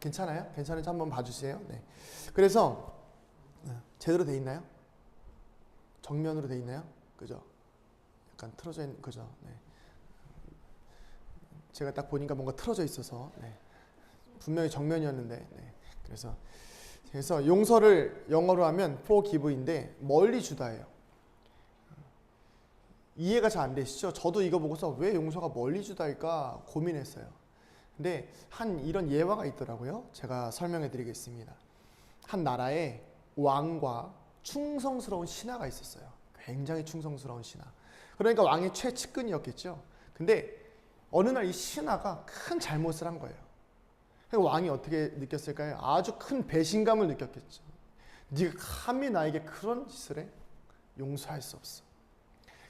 괜찮아요? 괜찮은지 한번 봐주세요. 네. 그래서 제대로 돼 있나요? 정면으로 돼 있나요? 그죠? 약간 틀어져 있는 그죠? 네. 제가 딱 보니까 뭔가 틀어져 있어서 네. 분명히 정면이었는데 네. 그래서 용서를 영어로 하면 forgive인데 멀리 주다예요. 이해가 잘 안 되시죠? 저도 이거 보고서 왜 용서가 멀리 주다일까 고민했어요. 근데 이런 예화가 있더라고요. 제가 설명해 드리겠습니다. 한 나라에 왕과 충성스러운 신하가 있었어요. 굉장히 충성스러운 신하. 그러니까 왕의 최측근이었겠죠. 근데 어느 날 이 신하가 큰 잘못을 한 거예요. 왕이 어떻게 느꼈을까요? 아주 큰 배신감을 느꼈겠죠. 네가 감히 나에게 그런 짓을 해? 용서할 수 없어.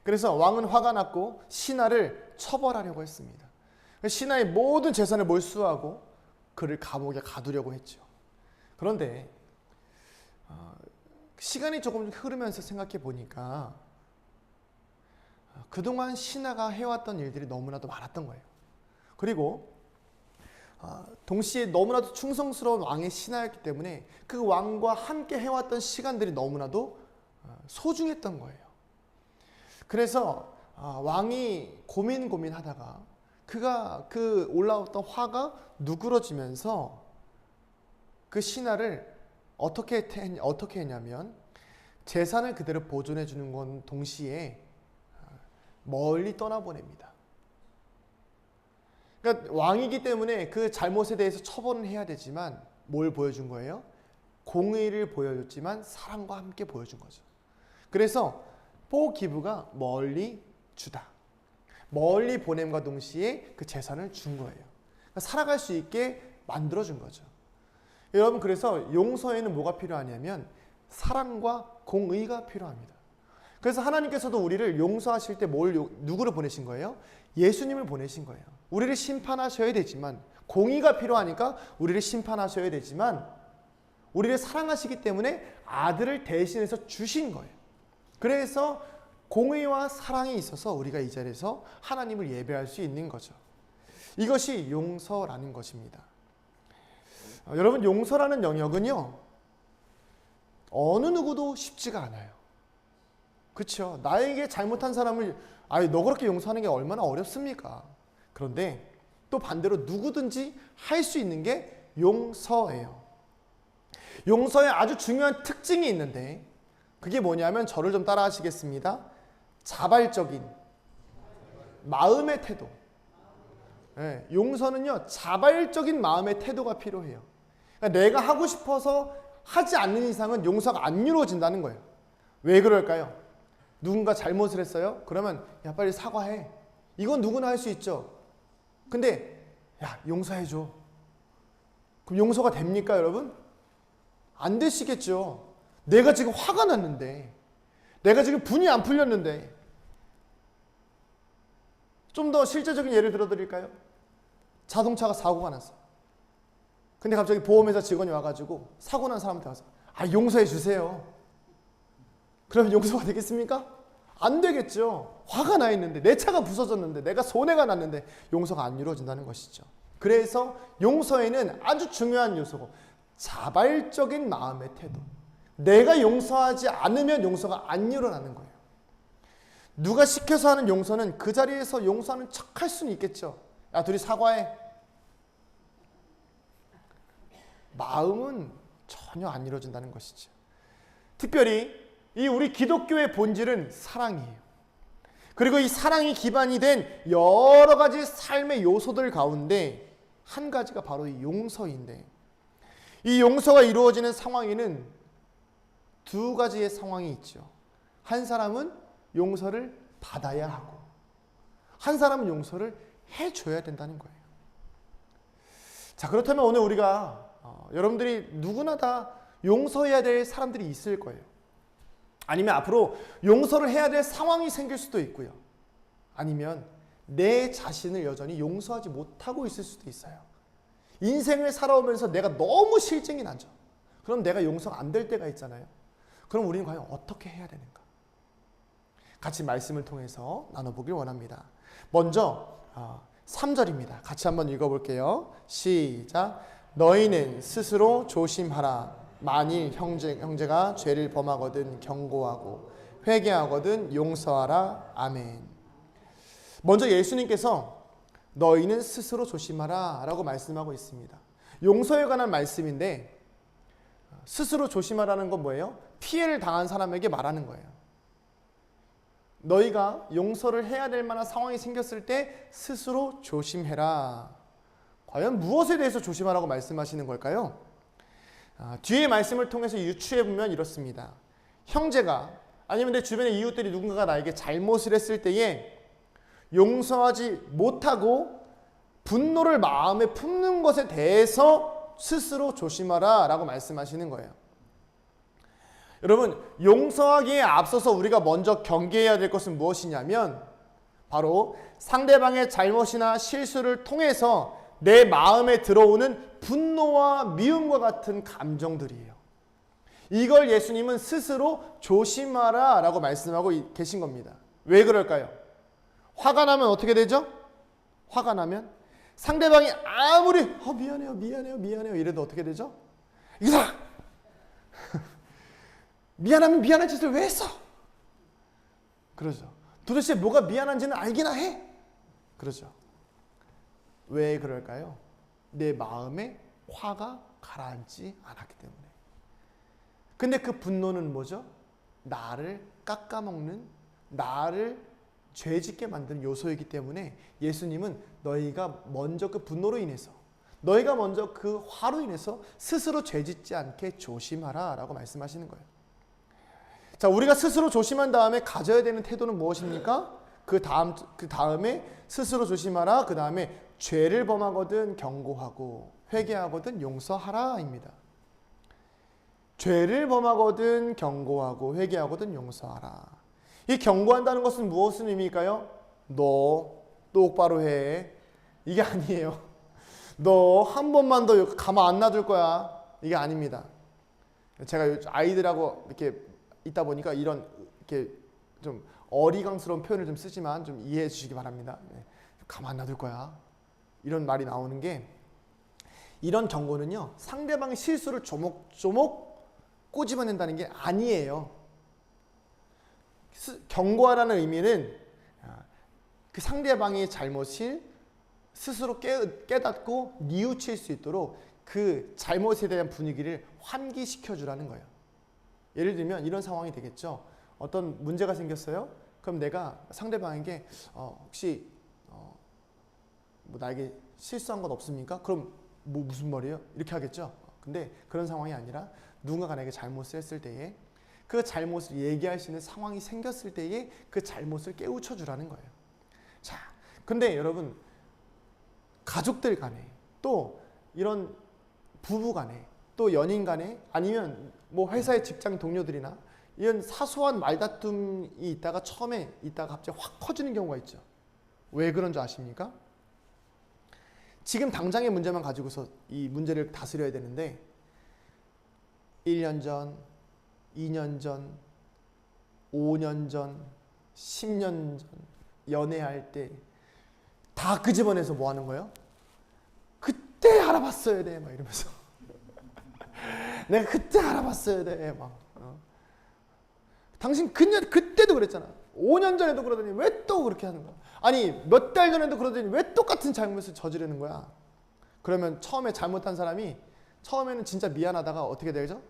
그래서 왕은 화가 났고 신하를 처벌하려고 했습니다. 신하의 모든 재산을 몰수하고 그를 감옥에 가두려고 했죠. 그런데 시간이 조금 흐르면서 생각해 보니까 그동안 신하가 해왔던 일들이 너무나도 많았던 거예요. 그리고 동시에 너무나도 충성스러운 왕의 신하였기 때문에 그 왕과 함께 해왔던 시간들이 너무나도 소중했던 거예요. 그래서 왕이 고민하다가 그가 그 올라왔던 화가 누그러지면서 그 신하를 어떻게 했냐면 재산을 그대로 보존해 주는 건 동시에 멀리 떠나보냅니다. 그러니까 왕이기 때문에 그 잘못에 대해서 처벌은 해야 되지만 뭘 보여준 거예요? 공의를 보여줬지만 사랑과 함께 보여준 거죠. 그래서 forgive가 멀리 주다. 멀리 보냄과 동시에 그 재산을 준 거예요. 그러니까 살아갈 수 있게 만들어준 거죠. 여러분, 그래서 용서에는 뭐가 필요하냐면 사랑과 공의가 필요합니다. 그래서 하나님께서도 우리를 용서하실 때 누구를 보내신 거예요? 예수님을 보내신 거예요. 우리를 심판하셔야 되지만, 공의가 필요하니까 우리를 심판하셔야 되지만, 우리를 사랑하시기 때문에 아들을 대신해서 주신 거예요. 그래서 공의와 사랑이 있어서 우리가 이 자리에서 하나님을 예배할 수 있는 거죠. 이것이 용서라는 것입니다. 여러분, 용서라는 영역은요, 어느 누구도 쉽지가 않아요. 그렇죠? 나에게 잘못한 사람을 너 그렇게 용서하는 게 얼마나 어렵습니까? 그런데 또 반대로 누구든지 할 수 있는 게 용서예요. 용서에 아주 중요한 특징이 있는데 그게 뭐냐면 저를 좀 따라 하시겠습니다. 자발적인 마음의 태도. 네, 용서는요, 자발적인 마음의 태도가 필요해요. 그러니까 내가 하고 싶어서 하지 않는 이상은 용서가 안 이루어진다는 거예요. 왜 그럴까요? 누군가 잘못을 했어요? 그러면 야, 빨리 사과해. 이건 누구나 할 수 있죠. 근데 야, 용서해줘. 그럼 용서가 됩니까, 여러분? 안 되시겠죠. 내가 지금 화가 났는데, 내가 지금 분이 안 풀렸는데. 좀 더 실제적인 예를 들어드릴까요? 자동차가 사고가 났어. 근데 갑자기 보험회사 직원이 와가지고 사고 난 사람한테 와서 용서해 주세요. 그러면 용서가 되겠습니까? 안 되겠죠. 화가 나 있는데, 내 차가 부서졌는데, 내가 손해가 났는데 용서가 안 이루어진다는 것이죠. 그래서 용서에는 아주 중요한 요소고 자발적인 마음의 태도. 내가 용서하지 않으면 용서가 안 일어나는 거예요. 누가 시켜서 하는 용서는 그 자리에서 용서하는 척 할 수는 있겠죠. 야, 둘이 사과해. 마음은 전혀 안 이루어진다는 것이죠. 특별히 이 우리 기독교의 본질은 사랑이에요. 그리고 이 사랑이 기반이 된 여러 가지 삶의 요소들 가운데 한 가지가 바로 이 용서인데, 이 용서가 이루어지는 상황에는 두 가지의 상황이 있죠. 한 사람은 용서를 받아야 하고, 한 사람은 용서를 해줘야 된다는 거예요. 자, 그렇다면 오늘 우리가 여러분들이 누구나 다 용서해야 될 사람들이 있을 거예요. 아니면 앞으로 용서를 해야 될 상황이 생길 수도 있고요. 아니면 내 자신을 여전히 용서하지 못하고 있을 수도 있어요. 인생을 살아오면서 내가 너무 실증이 나죠. 그럼 내가 용서가 안 될 때가 있잖아요. 그럼 우리는 과연 어떻게 해야 되는가? 같이 말씀을 통해서 나눠보길 원합니다. 먼저 3절입니다. 같이 한번 읽어볼게요. 시작. 너희는 스스로 조심하라. 만일 형제가 죄를 범하거든 경고하고 회개하거든 용서하라. 아멘. 먼저 예수님께서 너희는 스스로 조심하라 라고 말씀하고 있습니다. 용서에 관한 말씀인데 스스로 조심하라는 건 뭐예요? 피해를 당한 사람에게 말하는 거예요. 너희가 용서를 해야 될 만한 상황이 생겼을 때 스스로 조심해라. 과연 무엇에 대해서 조심하라고 말씀하시는 걸까요? 뒤에 말씀을 통해서 유추해 보면 이렇습니다. 형제가 아니면 내 주변의 이웃들이 누군가가 나에게 잘못을 했을 때에 용서하지 못하고 분노를 마음에 품는 것에 대해서 스스로 조심하라 라고 말씀하시는 거예요. 여러분, 용서하기에 앞서서 우리가 먼저 경계해야 될 것은 무엇이냐면 바로 상대방의 잘못이나 실수를 통해서 내 마음에 들어오는 분노와 미움과 같은 감정들이에요. 이걸 예수님은 스스로 조심하라 라고 말씀하고 계신 겁니다. 왜 그럴까요? 화가 나면 어떻게 되죠? 화가 나면 상대방이 아무리 미안해요 이래도 어떻게 되죠? 이 사람 미안하면 미안한 짓을 왜 했어? 그러죠. 도대체 뭐가 미안한지는 알기나 해? 그러죠. 왜 그럴까요? 내 마음에 화가 가라앉지 않았기 때문에. 근데 그 분노는 뭐죠? 나를 깎아먹는, 나를 죄짓게 만드는 요소이기 때문에 예수님은 너희가 먼저 그 분노로 인해서, 너희가 먼저 그 화로 인해서 스스로 죄짓지 않게 조심하라 라고 말씀하시는 거예요. 자, 우리가 스스로 조심한 다음에 가져야 되는 태도는 무엇입니까? 그 다음에 스스로 조심하라. 그 다음에 죄를 범하거든 경고하고 회개하거든 용서하라입니다. 죄를 범하거든 경고하고 회개하거든 용서하라. 이 경고한다는 것은 무엇을 의미일까요? 너 똑바로 해. 이게 아니에요. 너 한 번만 더 가만 안 놔둘 거야. 이게 아닙니다. 제가 아이들하고 이렇게 있다 보니까 이런 이렇게 좀 어리광스러운 표현을 좀 쓰지만 좀 이해해 주시기 바랍니다. 가만 안 놔둘 거야. 이런 말이 나오는 게, 이런 경고는요 상대방의 실수를 조목조목 꼬집어낸다는 게 아니에요. 경고하라는 의미는 그 상대방의 잘못을 스스로 깨닫고 뉘우칠 수 있도록 그 잘못에 대한 분위기를 환기시켜 주라는 거예요. 예를 들면 이런 상황이 되겠죠. 어떤 문제가 생겼어요. 그럼 내가 상대방에게 혹시 뭐 나에게 실수한 건 없습니까? 그럼 뭐 무슨 말이에요? 이렇게 하겠죠. 근데 그런 상황이 아니라 누군가가 나에게 잘못을 했을 때에 그 잘못을 얘기할 수 있는 상황이 생겼을 때에 그 잘못을 깨우쳐 주라는 거예요. 자, 근데 여러분, 가족들 간에 또 이런 부부 간에 또 연인 간에 아니면 뭐 회사의 직장 동료들이나 이런 사소한 말다툼이 있다가 처음에 있다가 갑자기 확 커지는 경우가 있죠. 왜 그런 줄 아십니까? 지금 당장의 문제만 가지고서 이 문제를 다스려야 되는데 1년 전, 2년 전, 5년 전, 10년 전 연애할 때 다 끄집어내서 뭐 하는 거예요? 그때 알아봤어야 돼 막 이러면서 내가 그때 알아봤어야 돼 막 당신 그때도 그랬잖아. 5년 전에도 그러더니 왜 또 그렇게 하는 거야? 아니 몇 달 전에도 그러더니 왜 똑같은 잘못을 저지르는 거야? 그러면 처음에 잘못한 사람이 처음에는 진짜 미안하다가 어떻게 되죠?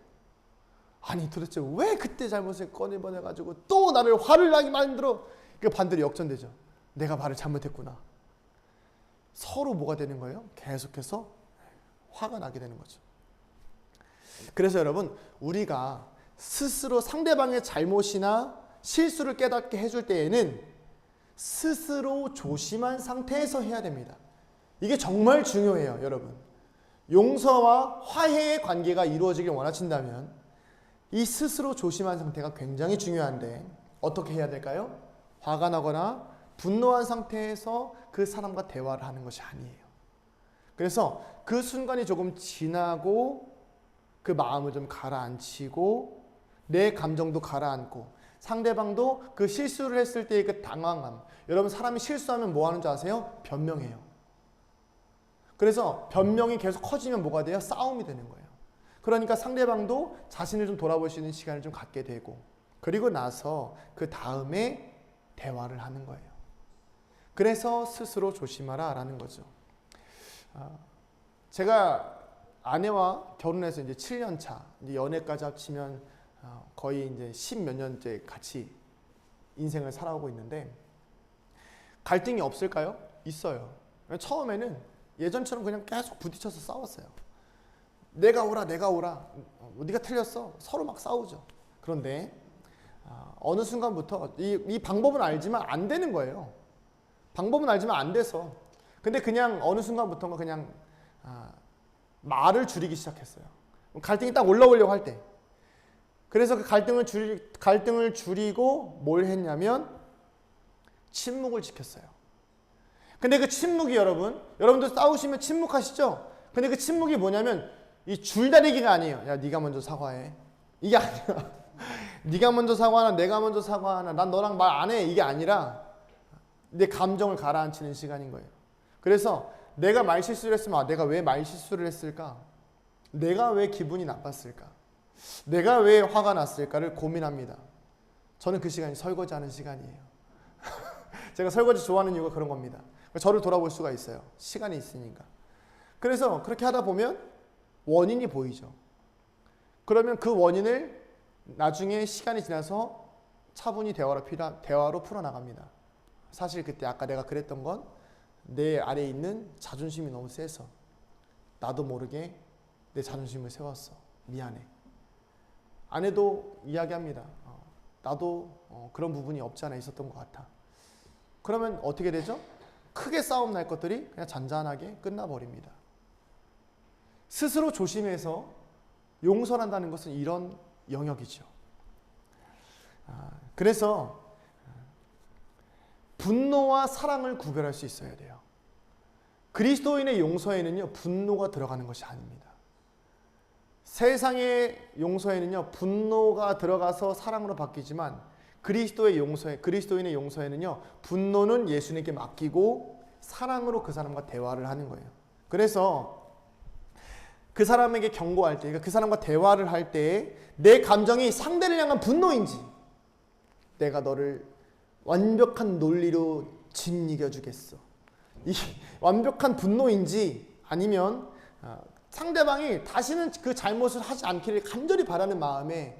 아니 도대체 왜 그때 잘못을 꺼내버려가지고 또 나를 화를 나게 만들어? 그 반대로 역전되죠. 내가 말을 잘못했구나. 서로 뭐가 되는 거예요? 계속해서 화가 나게 되는 거죠. 그래서 여러분, 우리가 스스로 상대방의 잘못이나 실수를 깨닫게 해줄 때에는 스스로 조심한 상태에서 해야 됩니다. 이게 정말 중요해요, 여러분. 용서와 화해의 관계가 이루어지길 원하신다면 이 스스로 조심한 상태가 굉장히 중요한데 어떻게 해야 될까요? 화가 나거나 분노한 상태에서 그 사람과 대화를 하는 것이 아니에요. 그래서 그 순간이 조금 지나고 그 마음을 좀 가라앉히고 내 감정도 가라앉고 상대방도 그 실수를 했을 때의 그 당황함. 여러분, 사람이 실수하면 뭐 하는 줄 아세요? 변명해요. 그래서 변명이 계속 커지면 뭐가 돼요? 싸움이 되는 거예요. 그러니까 상대방도 자신을 좀 돌아볼 수 있는 시간을 좀 갖게 되고, 그리고 나서 그 다음에 대화를 하는 거예요. 그래서 스스로 조심하라 라는 거죠. 제가 아내와 결혼해서 이제 7년 차, 이제 연애까지 합치면 거의 이제 10몇 년째 같이 인생을 살아오고 있는데, 갈등이 없을까요? 있어요. 처음에는 예전처럼 그냥 계속 부딪혀서 싸웠어요. 내가 오라, 내가 오라, 네가 틀렸어, 서로 막 싸우죠. 그런데 어느 순간부터 이 방법은 알지만 안 되는 거예요. 방법은 알지만 안 돼서. 근데 그냥 어느 순간부터가 그냥 말을 줄이기 시작했어요. 갈등이 딱 올라오려고 할 때. 그래서 그 갈등을 줄이고 뭘 했냐면 침묵을 지켰어요. 근데 그 침묵이 여러분들 싸우시면 침묵하시죠? 근데 그 침묵이 뭐냐면 이 줄다리기가 아니에요. 야, 네가 먼저 사과해. 이게 아니야. 네가 먼저 사과하나 내가 먼저 사과하나 난 너랑 말 안 해. 이게 아니라 내 감정을 가라앉히는 시간인 거예요. 그래서 내가 말 실수를 했으면 내가 왜 말 실수를 했을까? 내가 왜 기분이 나빴을까? 내가 왜 화가 났을까를 고민합니다. 저는 그 시간이 설거지하는 시간이에요. 제가 설거지 좋아하는 이유가 그런 겁니다. 저를 돌아볼 수가 있어요. 시간이 있으니까. 그래서 그렇게 하다 보면 원인이 보이죠. 그러면 그 원인을 나중에 시간이 지나서 차분히 대화로 풀어나갑니다. 사실 그때 아까 내가 그랬던 건 내 아래에 있는 자존심이 너무 세서 나도 모르게 내 자존심을 세웠어. 미안해. 아내도 이야기합니다. 나도 그런 부분이 없지 않아 있었던 것 같아. 그러면 어떻게 되죠? 크게 싸움 날 것들이 그냥 잔잔하게 끝나버립니다. 스스로 조심해서 용서한다는 것은 이런 영역이죠. 그래서 분노와 사랑을 구별할 수 있어야 돼요. 그리스도인의 용서에는요, 분노가 들어가는 것이 아닙니다. 세상의 용서에는요, 분노가 들어가서 사랑으로 바뀌지만 그리스도인의 용서에는요, 분노는 예수님께 맡기고 사랑으로 그 사람과 대화를 하는 거예요. 그래서 그 사람에게 경고할 때, 그러니까 그 사람과 대화를 할 때 내 감정이 상대를 향한 분노인지, 내가 너를 완벽한 논리로 짓이겨주겠어, 이 완벽한 분노인지, 아니면 상대방이 다시는 그 잘못을 하지 않기를 간절히 바라는 마음에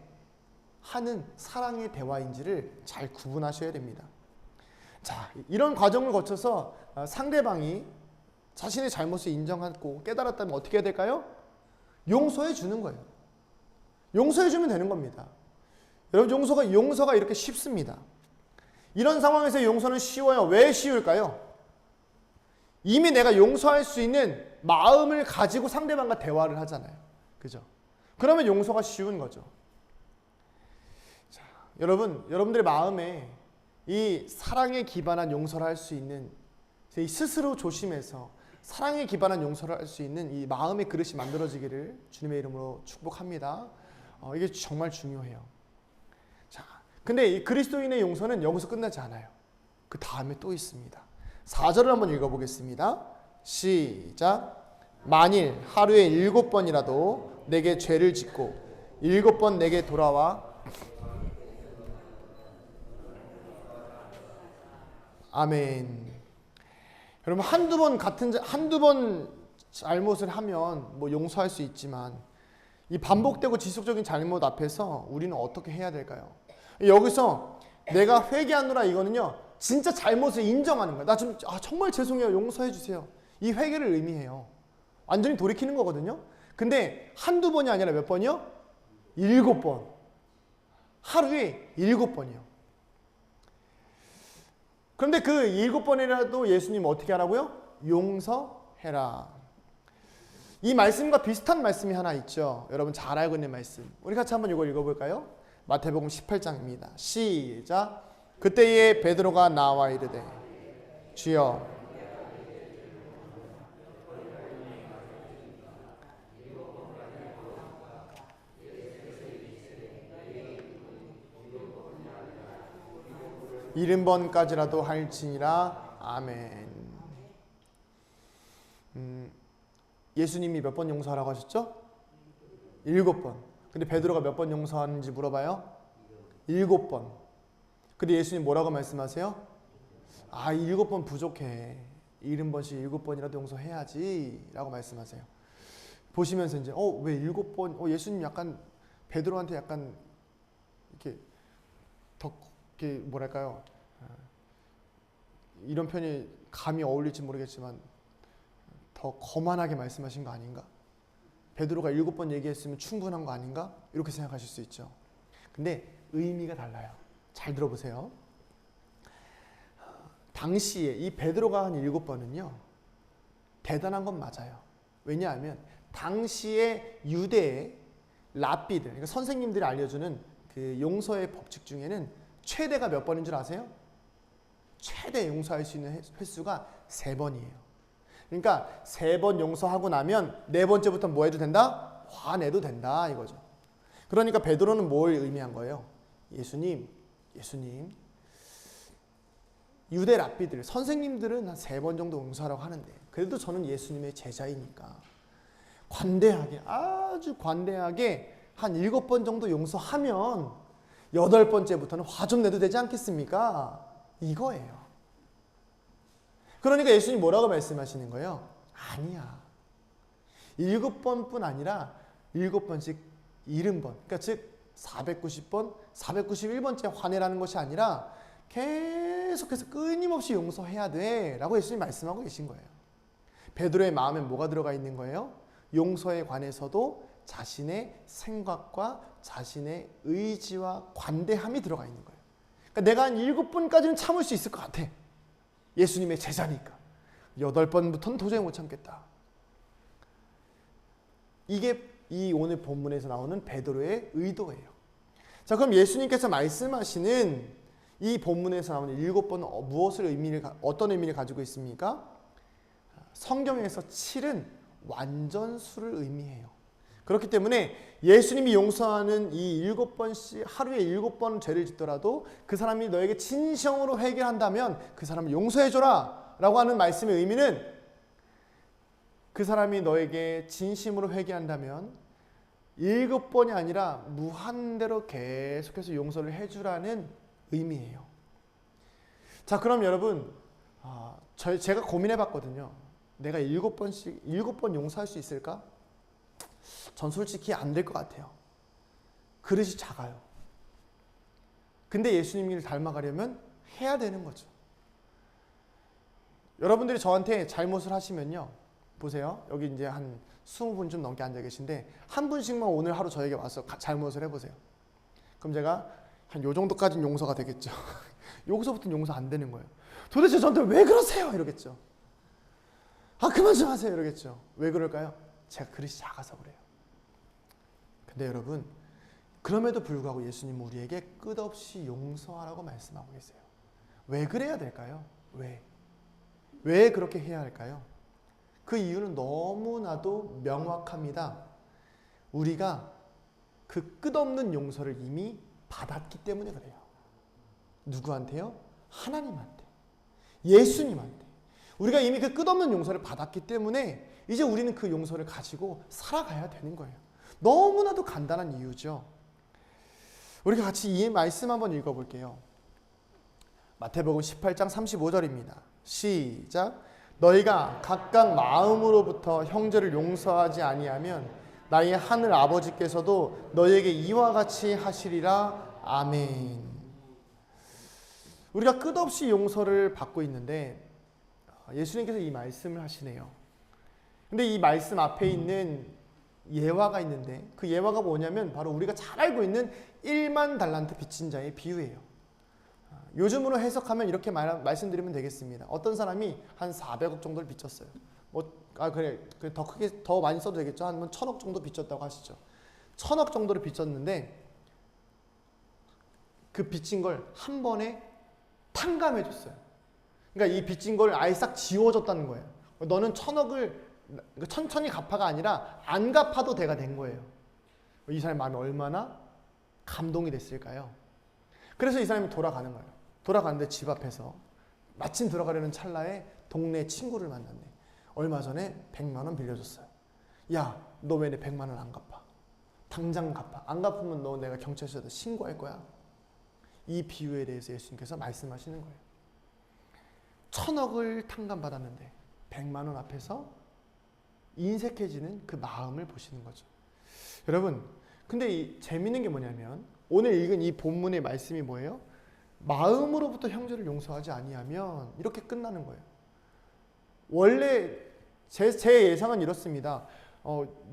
하는 사랑의 대화인지를 잘 구분하셔야 됩니다. 자, 이런 과정을 거쳐서 상대방이 자신의 잘못을 인정하고 깨달았다면 어떻게 해야 될까요? 용서해 주는 거예요. 용서해 주면 되는 겁니다. 여러분, 용서가 이렇게 쉽습니다. 이런 상황에서 용서는 쉬워요. 왜 쉬울까요? 이미 내가 용서할 수 있는 마음을 가지고 상대방과 대화를 하잖아요. 그죠? 그러면 용서가 쉬운 거죠. 자, 여러분들의 마음에 이 사랑에 기반한 용서를 할 수 있는, 스스로 조심해서 사랑에 기반한 용서를 할 수 있는 이 마음의 그릇이 만들어지기를 주님의 이름으로 축복합니다. 이게 정말 중요해요. 자, 근데 이 그리스도인의 용서는 여기서 끝나지 않아요. 그 다음에 또 있습니다. 4절을 한번 읽어보겠습니다. 시작. 만일 하루에 7번이라도 내게 죄를 짓고 7번 내게 돌아와 아멘. 여러분, 한두 번 잘못을 하면 뭐 용서할 수 있지만 이 반복되고 지속적인 잘못 앞에서 우리는 어떻게 해야 될까요? 여기서 내가 회개하노라, 이거는요, 진짜 잘못을 인정하는 거예요. 나 좀 정말 죄송해요, 용서해 주세요. 이 회개를 의미해요. 완전히 돌이키는 거거든요. 근데 한두 번이 아니라 몇 번이요? 7번. 하루에 7번이요. 그런데 그 7번이라도 예수님 어떻게 하라고요? 용서해라. 이 말씀과 비슷한 말씀이 하나 있죠. 여러분 잘 알고 있는 말씀. 우리 같이 한번 이걸 읽어볼까요? 마태복음 18장입니다. 시작. 그때에 베드로가 나와 이르되 주여, 일흔 번까지라도 할지니라. 아멘. 예수님이 몇 번 용서하라고 하셨죠? 7번. 근데 베드로가 몇 번 용서하는지 물어봐요? 7번. 근데 예수님 뭐라고 말씀하세요? 7번 부족해. 70번씩 7번이라도 용서해야지 라고 말씀하세요. 보시면서 이제 왜 7번? 예수님 약간 베드로한테 약간 이렇게 더 이렇게 뭐랄까요? 이런 편이 감이 어울릴지 모르겠지만 더 거만하게 말씀하신 거 아닌가? 베드로가 7번 얘기했으면 충분한 거 아닌가? 이렇게 생각하실 수 있죠. 근데 의미가 달라요. 잘 들어보세요. 당시에 이 베드로가 한 7번은요. 대단한 건 맞아요. 왜냐하면 당시에 유대의 랍비들, 그러니까 선생님들이 알려주는 그 용서의 법칙 중에는 최대가 몇 번인 줄 아세요? 최대 용서할 수 있는 횟수가 3번이에요. 그러니까 3번 용서하고 나면 4번째부터 뭐 해도 된다? 화내도 된다 이거죠. 그러니까 베드로는 뭘 의미한 거예요? 예수님 유대 랍비들, 선생님들은 한 3번 정도 용서하라고 하는데 그래도 저는 예수님의 제자이니까 관대하게, 아주 관대하게 한 7번 정도 용서하면 8번째부터는 화 좀 내도 되지 않겠습니까? 이거예요. 그러니까 예수님 뭐라고 말씀하시는 거예요? 아니야. 7번뿐 아니라 7번씩 70번. 그러니까 즉 490번, 491번째 화내라는 것이 아니라 계속해서 끊임없이 용서해야 돼 라고 예수님 말씀하고 계신 거예요. 베드로의 마음에 뭐가 들어가 있는 거예요? 용서에 관해서도 자신의 생각과 자신의 의지와 관대함이 들어가 있는 거예요. 그러니까 내가 한 7번까지는 참을 수 있을 것 같아. 예수님의 제자니까. 8번부터는 도저히 못 참겠다. 이게 이 오늘 본문에서 나오는 베드로의 의도예요. 자, 그럼 예수님께서 말씀하시는 이 본문에서 나오는 7번은 어떤 의미를 가지고 있습니까? 성경에서 7은 완전수를 의미해요. 그렇기 때문에 예수님이 용서하는 이 7번씩 하루에 7번 죄를 짓더라도 그 사람이 너에게 진심으로 회개한다면 그 사람을 용서해줘라 라고 하는 말씀의 의미는 그 사람이 너에게 진심으로 회개한다면 7번이 아니라 무한대로 계속해서 용서를 해주라는 의미예요. 자, 그럼 여러분 제가 고민해봤거든요. 내가 7번 용서할 수 있을까? 전 솔직히 안 될 것 같아요. 그릇이 작아요. 근데 예수님을 닮아가려면 해야 되는 거죠. 여러분들이 저한테 잘못을 하시면요. 보세요. 여기 이제 한 20분 좀 넘게 앉아 계신데 한 분씩만 오늘 하루 저에게 와서 잘못을 해보세요. 그럼 제가 한 요 정도까지는 용서가 되겠죠. 여기서부터는 용서 안 되는 거예요. 도대체 저한테 왜 그러세요? 이러겠죠. 그만 좀 하세요. 이러겠죠. 왜 그럴까요? 제가 그릇이 작아서 그래요. 근데 여러분, 그럼에도 불구하고 예수님은 우리에게 끝없이 용서하라고 말씀하고 계세요. 왜 그래야 될까요? 왜 그렇게 해야 할까요? 그 이유는 너무나도 명확합니다. 우리가 그 끝없는 용서를 이미 받았기 때문에 그래요. 누구한테요? 하나님한테. 예수님한테. 우리가 이미 그 끝없는 용서를 받았기 때문에 이제 우리는 그 용서를 가지고 살아가야 되는 거예요. 너무나도 간단한 이유죠. 우리가 같이 이 말씀 한번 읽어볼게요. 마태복음 18장 35절입니다. 시작. 너희가 각각 마음으로부터 형제를 용서하지 아니하면 나의 하늘 아버지께서도 너희에게 이와 같이 하시리라. 아멘. 우리가 끝없이 용서를 받고 있는데 예수님께서 이 말씀을 하시네요. 근데 이 말씀 앞에 있는 예화가 있는데 그 예화가 뭐냐면 바로 우리가 잘 알고 있는 1만 달란트 빚진 자의 비유예요. 요즘으로 해석하면 이렇게 말씀드리면 되겠습니다. 어떤 사람이 한 400억 정도를 빚졌어요. 더 크게 더 많이 써도 되겠죠. 한 1000억 정도 빚졌다고 하시죠. 1000억 정도를 빚졌는데 그 빚진 걸 한 번에 탕감해 줬어요. 그러니까 이 빚진 걸 아예 싹 지워줬다는 거예요. 너는 1000억을 천천히 갚아가 아니라 안 갚아도 돼가 된 거예요. 이 사람의 마음이 얼마나 감동이 됐을까요? 그래서 이 사람이 돌아가는 거예요. 돌아가는데 집 앞에서 마침 들어가려는 찰나에 동네 친구를 만났네. 얼마 전에 100만 원 빌려줬어요. 야, 너 왜 내 100만 원 안 갚아? 당장 갚아. 안 갚으면 너 내가 경찰서에다 신고할 거야. 이 비유에 대해서 예수님께서 말씀하시는 거예요. 1000억을 탕감받았는데 100만 원 앞에서 인색해지는 그 마음을 보시는 거죠. 여러분, 근데 재밌는 게 뭐냐면 오늘 읽은 이 본문의 말씀이 뭐예요? 마음으로부터 형제를 용서하지 아니하면 이렇게 끝나는 거예요. 원래 제 예상은 이렇습니다.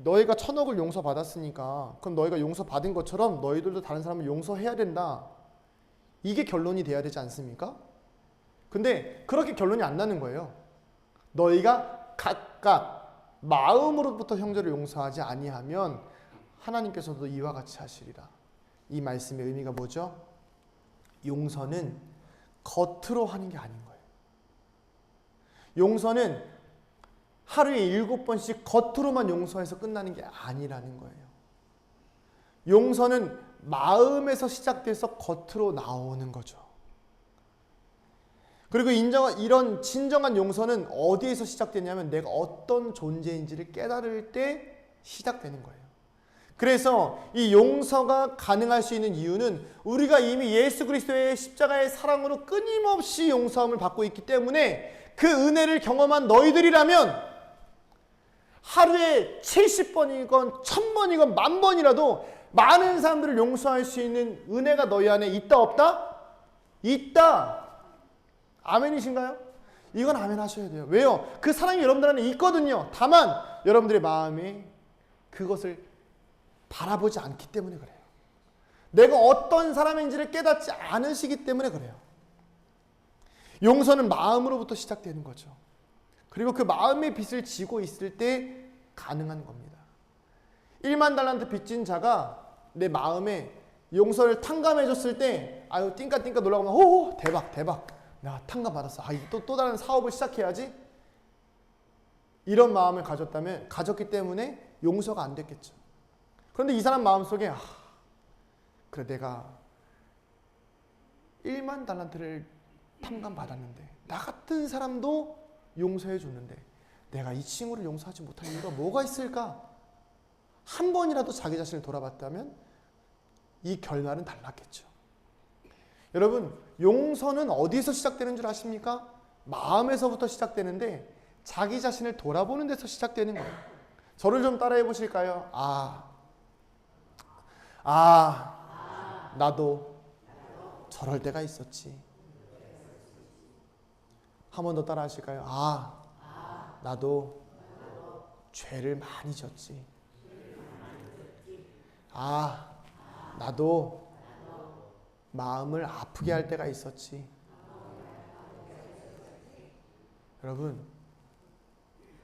너희가 1000억을 용서받았으니까 그럼 너희가 용서받은 것처럼 너희들도 다른 사람을 용서해야 된다. 이게 결론이 돼야 되지 않습니까? 근데 그렇게 결론이 안 나는 거예요. 너희가 각각 마음으로부터 형제를 용서하지 아니하면 하나님께서도 이와 같이 하시리라. 이 말씀의 의미가 뭐죠? 용서는 겉으로 하는 게 아닌 거예요. 용서는 하루에 7번씩 겉으로만 용서해서 끝나는 게 아니라는 거예요. 용서는 마음에서 시작돼서 겉으로 나오는 거죠. 그리고 이런 진정한 용서는 어디에서 시작되냐면 내가 어떤 존재인지를 깨달을 때 시작되는 거예요. 그래서 이 용서가 가능할 수 있는 이유는 우리가 이미 예수 그리스도의 십자가의 사랑으로 끊임없이 용서함을 받고 있기 때문에 그 은혜를 경험한 너희들이라면 하루에 70번이건 1000번이건 10,000번이라도 많은 사람들을 용서할 수 있는 은혜가 너희 안에 있다 없다? 있다. 아멘이신가요? 이건 아멘 하셔야 돼요. 왜요? 그 사랑이 여러분들 안에 있거든요. 다만 여러분들의 마음이 그것을 바라보지 않기 때문에 그래요. 내가 어떤 사람인지를 깨닫지 않으시기 때문에 그래요. 용서는 마음으로부터 시작되는 거죠. 그리고 그 마음의 빚을 지고 있을 때 가능한 겁니다. 1만 달란트 빚진 자가 내 마음에 용서를 탕감해 줬을 때 아유 띵까띵까 놀라고 오 대박 내가 탕감 받았어. 또 다른 사업을 시작해야지. 이런 마음을 가졌기 때문에 용서가 안 됐겠죠. 그런데 이 사람 마음속에 그래 내가 1만 달란트를 탕감 받았는데 나 같은 사람도 용서해 줬는데 내가 이 친구를 용서하지 못할 이유가 뭐가 있을까? 한 번이라도 자기 자신을 돌아봤다면 이 결말은 달랐겠죠. 여러분, 용서는 어디서 시작되는 줄 아십니까? 마음에서부터 시작되는데 자기 자신을 돌아보는 데서 시작되는 거예요. 저를 좀 따라해 보실까요? 나도 저럴 때가 있었지. 한 번 더 따라 하실까요? 나도 죄를 많이 졌지. 나도 마음을 아프게 할 때가 있었지. 여러분,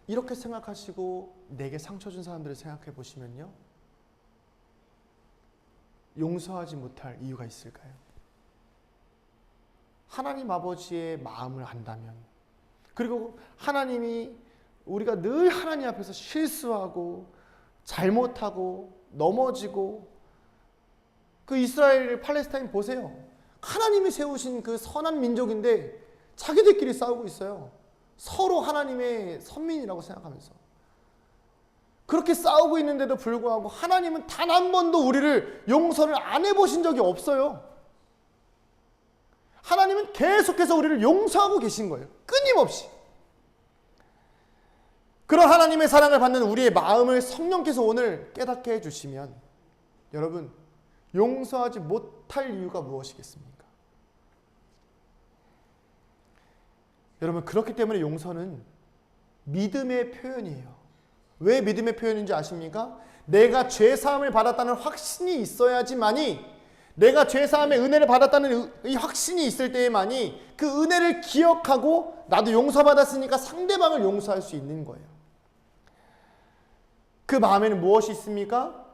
이렇게 생각하시고 내게 상처 준 사람들을 생각해 보시면요. 용서하지 못할 이유가 있을까요? 하나님 아버지의 마음을 안다면, 그리고 하나님이 우리가 늘 하나님 앞에서 실수하고 잘못하고 넘어지고, 그 이스라엘 팔레스타인 보세요. 하나님이 세우신 그 선한 민족인데 자기들끼리 싸우고 있어요. 서로 하나님의 선민이라고 생각하면서. 그렇게 싸우고 있는데도 불구하고 하나님은 단 한 번도 우리를 용서를 안 해보신 적이 없어요. 하나님은 계속해서 우리를 용서하고 계신 거예요. 끊임없이. 그런 하나님의 사랑을 받는 우리의 마음을 성령께서 오늘 깨닫게 해주시면, 여러분, 용서하지 못할 이유가 무엇이겠습니까? 여러분, 그렇기 때문에 용서는 믿음의 표현이에요. 왜 믿음의 표현인지 아십니까? 내가 죄사함을 받았다는 확신이 있어야지만이, 내가 죄사함의 은혜를 받았다는 이 확신이 있을 때에만이 그 은혜를 기억하고 나도 용서받았으니까 상대방을 용서할 수 있는 거예요. 그 마음에는 무엇이 있습니까?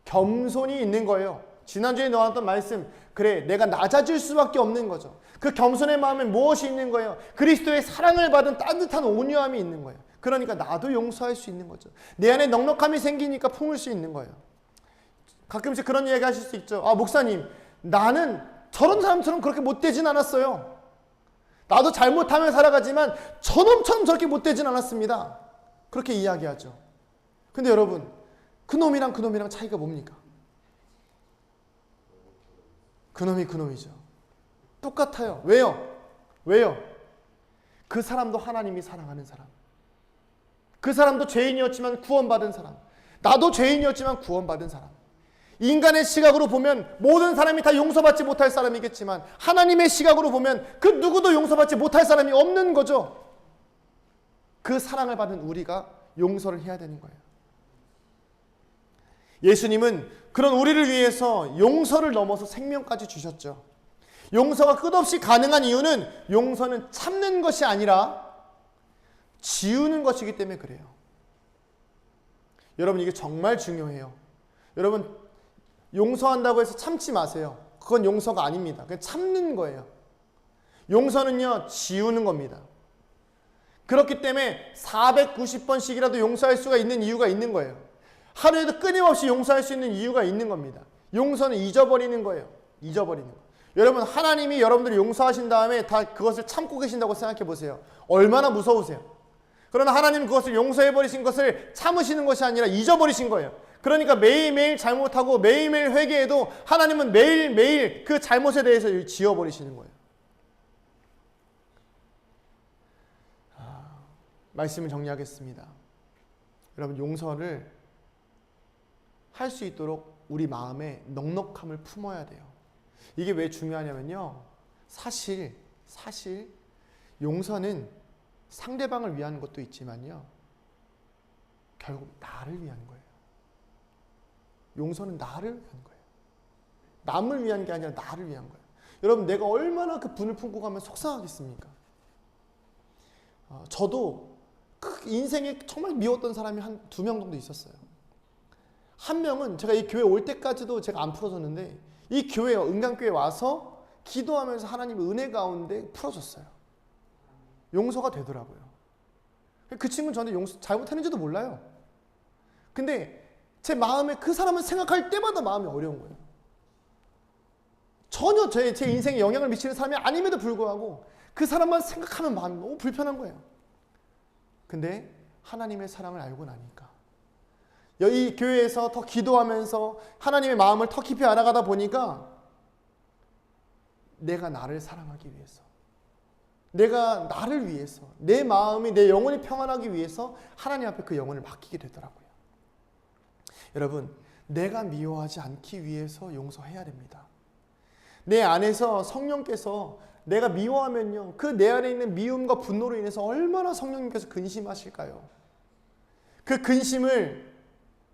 겸손이 있는 거예요. 지난주에 나왔던 말씀, 그래 내가 낮아질 수밖에 없는 거죠. 그 겸손의 마음에 무엇이 있는 거예요? 그리스도의 사랑을 받은 따뜻한 온유함이 있는 거예요. 그러니까 나도 용서할 수 있는 거죠. 내 안에 넉넉함이 생기니까 품을 수 있는 거예요. 가끔씩 그런 이야기 하실 수 있죠. 목사님, 나는 저런 사람처럼 그렇게 못되진 않았어요. 나도 잘못하며 살아가지만 저놈처럼 저렇게 못되진 않았습니다. 그렇게 이야기하죠. 근데 여러분, 그놈이랑 차이가 뭡니까? 그놈이 그놈이죠. 똑같아요. 왜요? 그 사람도 하나님이 사랑하는 사람. 그 사람도 죄인이었지만 구원받은 사람. 나도 죄인이었지만 구원받은 사람. 인간의 시각으로 보면 모든 사람이 다 용서받지 못할 사람이겠지만 하나님의 시각으로 보면 그 누구도 용서받지 못할 사람이 없는 거죠. 그 사랑을 받은 우리가 용서를 해야 되는 거예요. 예수님은 그런 우리를 위해서 용서를 넘어서 생명까지 주셨죠. 용서가 끝없이 가능한 이유는 용서는 참는 것이 아니라 지우는 것이기 때문에 그래요. 여러분, 이게 정말 중요해요. 여러분, 용서한다고 해서 참지 마세요. 그건 용서가 아닙니다. 그냥 참는 거예요. 용서는요, 지우는 겁니다. 그렇기 때문에 490번씩이라도 용서할 수가 있는 이유가 있는 거예요. 하루에도 끊임없이 용서할 수 있는 이유가 있는 겁니다. 용서는 잊어버리는 거예요. 잊어버리는 거. 여러분, 하나님이 여러분들을 용서하신 다음에 다 그것을 참고 계신다고 생각해 보세요. 얼마나 무서우세요. 그러나 하나님은 그것을 용서해버리신 것을 참으시는 것이 아니라 잊어버리신 거예요. 그러니까 매일매일 잘못하고 매일매일 회개해도 하나님은 매일매일 그 잘못에 대해서 지워버리시는 거예요. 말씀을 정리하겠습니다. 여러분, 용서를 할 수 있도록 우리 마음에 넉넉함을 품어야 돼요. 이게 왜 중요하냐면요, 사실 용서는 상대방을 위한 것도 있지만요, 결국 나를 위한 거예요. 용서는 나를 위한 거예요. 남을 위한 게 아니라 나를 위한 거예요. 여러분, 내가 얼마나 그 분을 품고 가면 속상하겠습니까? 저도 그 인생에 정말 미웠던 사람이 한 2명 정도 있었어요. 한 명은 제가 이 교회 올 때까지도 제가 안 풀어졌는데 이 교회, 은강교회 와서 기도하면서 하나님의 은혜 가운데 풀어줬어요. 용서가 되더라고요. 그 친구는 저한테 용서 잘못했는지도 몰라요. 근데 제 마음에 그 사람을 생각할 때마다 마음이 어려운 거예요. 전혀 제 인생에 영향을 미치는 사람이 아님에도 불구하고 그 사람만 생각하면 마음이 너무 불편한 거예요. 근데 하나님의 사랑을 알고 나니까 이 교회에서 더 기도하면서 하나님의 마음을 더 깊이 알아가다 보니까 내가 나를 사랑하기 위해서, 내가 나를 위해서, 내 마음이, 내 영혼이 평안하기 위해서 하나님 앞에 그 영혼을 맡기게 되더라고요. 여러분, 내가 미워하지 않기 위해서 용서해야 됩니다. 내 안에서 성령께서 내가 미워하면요, 그 내 안에 있는 미움과 분노로 인해서 얼마나 성령님께서 근심하실까요? 그 근심을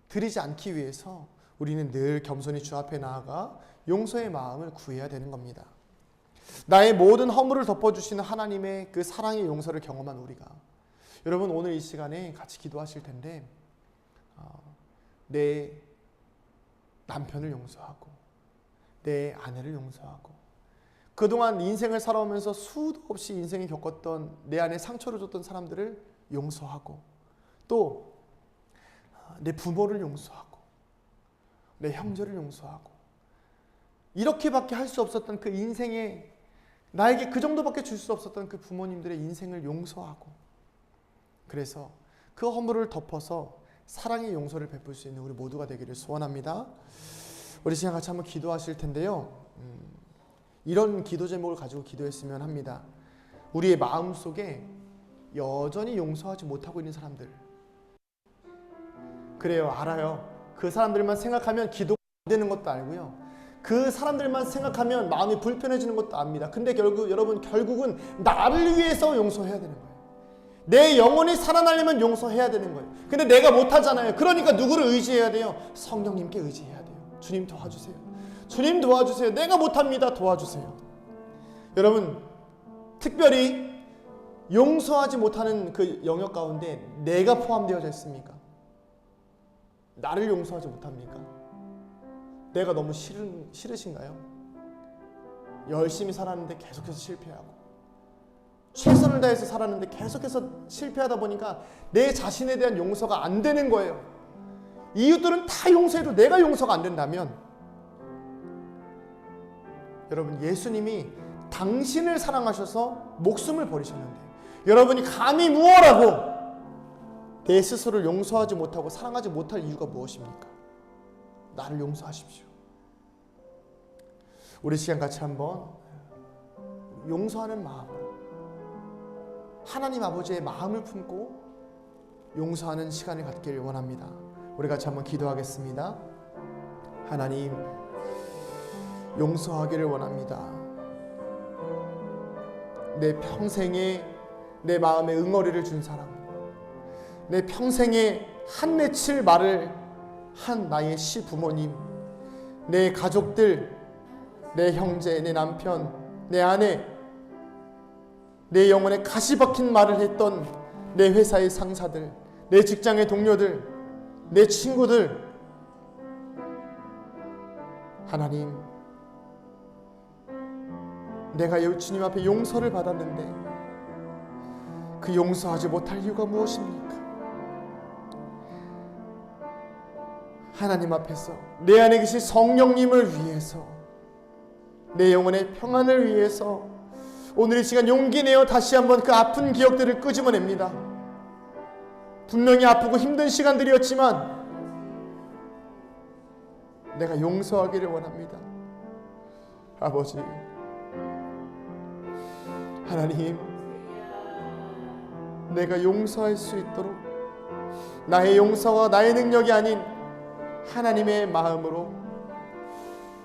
드리지 않기 위해서 우리는 늘 겸손히 주 앞에 나아가 용서의 마음을 구해야 되는 겁니다. 나의 모든 허물을 덮어주시는 하나님의 그 사랑의 용서를 경험한 우리가, 여러분, 오늘 이 시간에 같이 기도하실 텐데 내 남편을 용서하고 내 아내를 용서하고 그동안 인생을 살아오면서 수도 없이 인생에 겪었던 내 안에 상처를 줬던 사람들을 용서하고 또 내 부모를 용서하고 내 형제를 용서하고 이렇게밖에 할 수 없었던 그 인생에 나에게 그 정도밖에 줄 수 없었던 그 부모님들의 인생을 용서하고 그래서 그 허물을 덮어서 사랑의 용서를 베풀 수 있는 우리 모두가 되기를 소원합니다. 우리 시간 같이 한번 기도하실 텐데요. 이런 기도 제목을 가지고 기도했으면 합니다. 우리의 마음속에 여전히 용서하지 못하고 있는 사람들, 그래요, 알아요. 그 사람들만 생각하면 기도가 안 되는 것도 알고요. 그 사람들만 생각하면 마음이 불편해지는 것도 압니다. 근데 결국은 나를 위해서 용서해야 되는 거예요. 내 영혼이 살아나려면 용서해야 되는 거예요. 근데 내가 못하잖아요. 그러니까 누구를 의지해야 돼요? 성령님께 의지해야 돼요. 주님 도와주세요. 주님 도와주세요. 내가 못합니다. 도와주세요. 여러분, 특별히 용서하지 못하는 그 영역 가운데 내가 포함되어져 있습니까? 나를 용서하지 못합니까? 내가 너무 싫으신가요? 열심히 살았는데 계속해서 실패하고 최선을 다해서 살았는데 계속해서 실패하다 보니까 내 자신에 대한 용서가 안 되는 거예요. 이웃들은 다 용서해도 내가 용서가 안 된다면, 여러분, 예수님이 당신을 사랑하셔서 목숨을 버리셨는데 여러분이 감히 무엇라고 내 스스로를 용서하지 못하고 사랑하지 못할 이유가 무엇입니까? 나를 용서하십시오. 우리 시간 같이 한번 용서하는 마음으로 하나님 아버지의 마음을 품고 용서하는 시간을 갖기를 원합니다. 우리 같이 한번 기도하겠습니다. 하나님, 용서하기를 원합니다. 내 평생에 내 마음에 응어리를 준 사람, 내 평생에 한 맺힐 말을 한 나의 시부모님, 내 가족들, 내 형제, 내 남편, 내 아내, 내 영혼에 가시 박힌 말을 했던 내 회사의 상사들, 내 직장의 동료들, 내 친구들, 하나님, 내가 주님 앞에 용서를 받았는데 그 용서하지 못할 이유가 무엇입니까? 하나님 앞에서 내 안에 계신 성령님을 위해서, 내 영혼의 평안을 위해서 오늘 이 시간 용기 내어 다시 한번 그 아픈 기억들을 끄집어냅니다. 분명히 아프고 힘든 시간들이었지만 내가 용서하기를 원합니다. 아버지, 하나님, 내가 용서할 수 있도록 나의 용서가 나의 능력이 아닌 하나님의 마음으로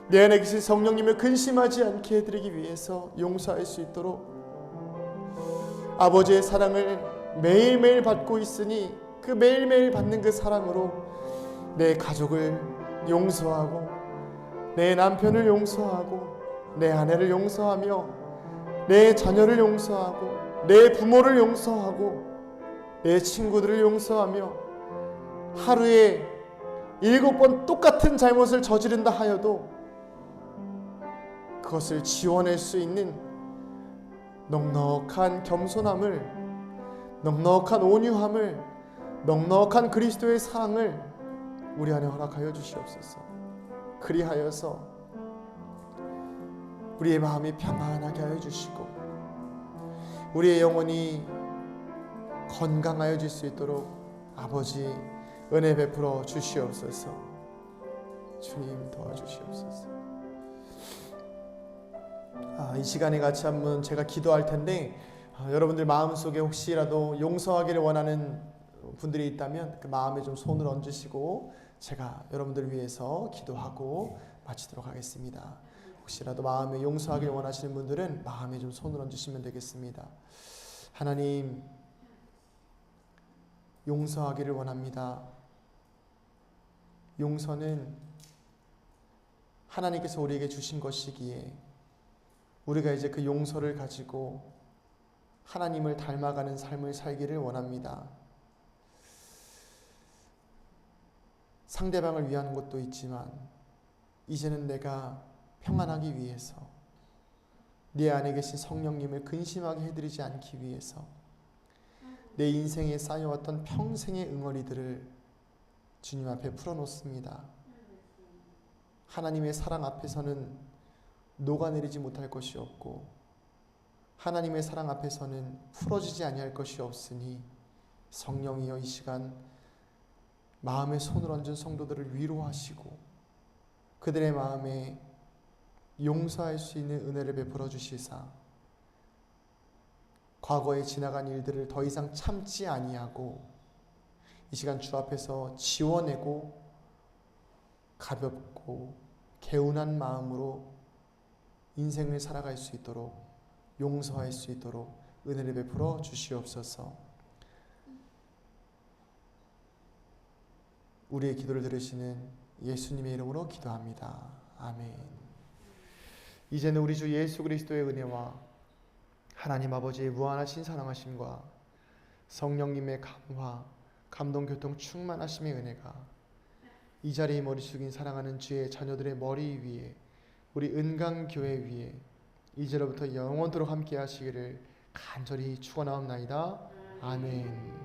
내 안에 계신 성령님을 근심하지 않게 해드리기 위해서 용서할 수 있도록 아버지의 사랑을 매일매일 받고 있으니 그 매일매일 받는 그 사랑으로 내 가족을 용서하고 내 남편을 용서하고 내 아내를 용서하며 내 자녀를 용서하고 내 부모를 용서하고 내 친구들을 용서하며 하루에 7번 똑같은 잘못을 저지른다 하여도 그것을 지워낼 수 있는 넉넉한 겸손함을, 넉넉한 온유함을, 넉넉한 그리스도의 사랑을 우리 안에 허락하여 주시옵소서. 그리하여서 우리의 마음이 평안하게 하여 주시고 우리의 영혼이 건강하여질 수 있도록 아버지 은혜 베풀어 주시옵소서. 주님 도와주시옵소서. 이 시간에 같이 한번 제가 기도할 텐데 여러분들 마음속에 혹시라도 용서하기를 원하는 분들이 있다면 그 마음에 좀 손을 얹으시고 제가 여러분들을 위해서 기도하고 마치도록 하겠습니다. 혹시라도 마음에 용서하기를 원하시는 분들은 마음에 좀 손을 얹으시면 되겠습니다. 하나님, 용서하기를 원합니다. 용서는 하나님께서 우리에게 주신 것이기에 우리가 이제 그 용서를 가지고 하나님을 닮아가는 삶을 살기를 원합니다. 상대방을 위한 것도 있지만 이제는 내가 평안하기 위해서 내 안에 계신 성령님을 근심하게 해드리지 않기 위해서 내 인생에 쌓여왔던 평생의 응어리들을 주님 앞에 풀어놓습니다. 하나님의 사랑 앞에서는 녹아내리지 못할 것이 없고 하나님의 사랑 앞에서는 풀어지지 아니할 것이 없으니 성령이여 이 시간 마음에 손을 얹은 성도들을 위로하시고 그들의 마음에 용서할 수 있는 은혜를 베풀어 주시사 과거에 지나간 일들을 더 이상 참지 아니하고 이 시간 주 앞에서 지워내고 가볍고 개운한 마음으로 인생을 살아갈 수 있도록 용서할 수 있도록 은혜를 베풀어 주시옵소서. 우리의 기도를 들으시는 예수님의 이름으로 기도합니다. 아멘. 이제는 우리 주 예수 그리스도의 은혜와 하나님 아버지의 무한하신 사랑하심과 성령님의 감화, 감동, 교통, 충만하심의 은혜가 이 자리에 머리 숙인 사랑하는 주의 자녀들의 머리 위에 우리 은강교회 위에 이제로부터 영원토록 함께 하시기를 간절히 축원하옵나이다. 아멘.